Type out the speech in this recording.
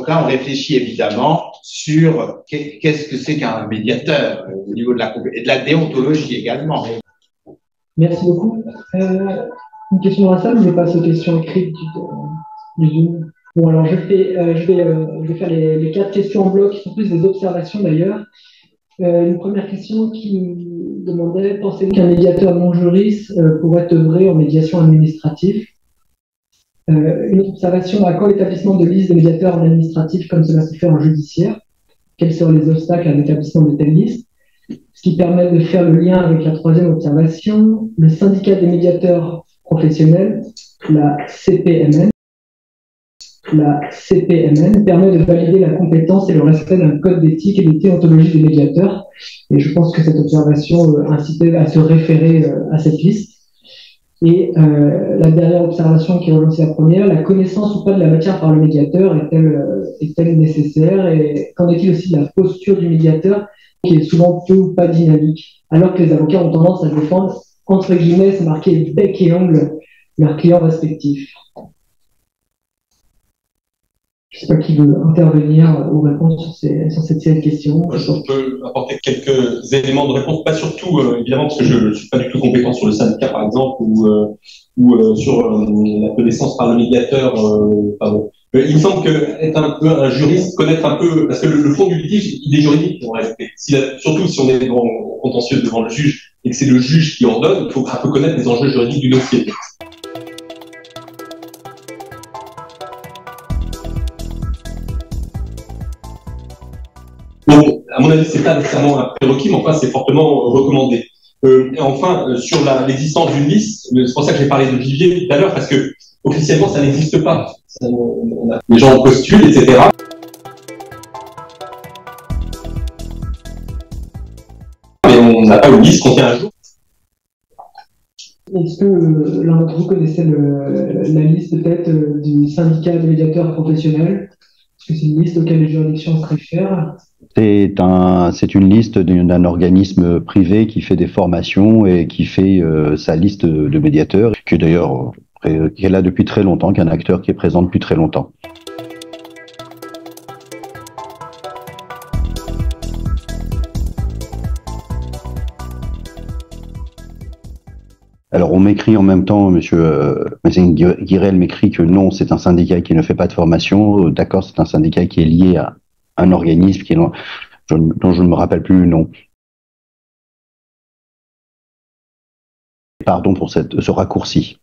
Donc là, on réfléchit évidemment sur qu'est-ce que c'est qu'un médiateur au niveau de et de la déontologie également. Merci beaucoup. Une question dans la salle, je passe aux questions écrites du Zoom. Bon, alors je vais faire les 4 questions en bloc, qui sont plus des observations d'ailleurs. Une première question qui nous demandait, pensez-vous qu'un médiateur non juriste pourrait œuvrer en médiation administrative? Une autre observation, à quand l'établissement de liste de médiateurs en administratif comme cela se fait en judiciaire? Quels seraient les obstacles à l'établissement de telles listes? Ce qui permet de faire le lien avec la troisième observation, le syndicat des médiateurs professionnels, la CPMN, permet de valider la compétence et le respect d'un code d'éthique et de déontologie des médiateurs. Et je pense que cette observation incitait à se référer à cette liste. Et la dernière observation qui relançait la première, la connaissance ou pas de la matière par le médiateur est-elle nécessaire? Et qu'en est-il aussi de la posture du médiateur, qui est souvent peu ou pas dynamique, alors que les avocats ont tendance à défendre, entre guillemets, c'est marqué bec et ongle, leurs clients respectifs. Je ne sais pas qui veut intervenir ou répondre sur cette série de questions. Je peux apporter quelques éléments de réponse, pas surtout, évidemment, parce que je ne suis pas du tout compétent sur le syndicat, par exemple, ou sur la connaissance par le médiateur. Pardon. Il me semble qu'être un peu un juriste, connaître un peu, parce que le fond du litige, il est juridique en réalité. Surtout si on est devant contentieux devant le juge et que c'est le juge qui ordonne, il faut un peu connaître les enjeux juridiques du dossier. Donc, à mon avis, c'est pas nécessairement un prérequis, mais enfin, c'est fortement recommandé. Enfin, sur l'existence d'une liste, c'est pour ça que j'ai parlé de vivier tout à l'heure, parce que officiellement, ça n'existe pas. Les gens postulent, etc. Mais on n'a pas une liste qu'on tient un jour. Est-ce que l'un d'entre vous connaissait la liste peut-être du syndicat des médiateurs professionnels? Est-ce que c'est une liste auquel les juridictions se réfèrent? C'est une liste d'un organisme privé qui fait des formations et qui fait sa liste de médiateurs, qui est d'ailleurs qui est là depuis très longtemps, qui est un acteur qui est présent depuis très longtemps. Alors, on m'écrit en même temps, monsieur Guirel m'écrit que non, c'est un syndicat qui ne fait pas de formation. D'accord, c'est un syndicat qui est lié à un organisme dont je ne me rappelle plus le nom. Pardon pour ce raccourci.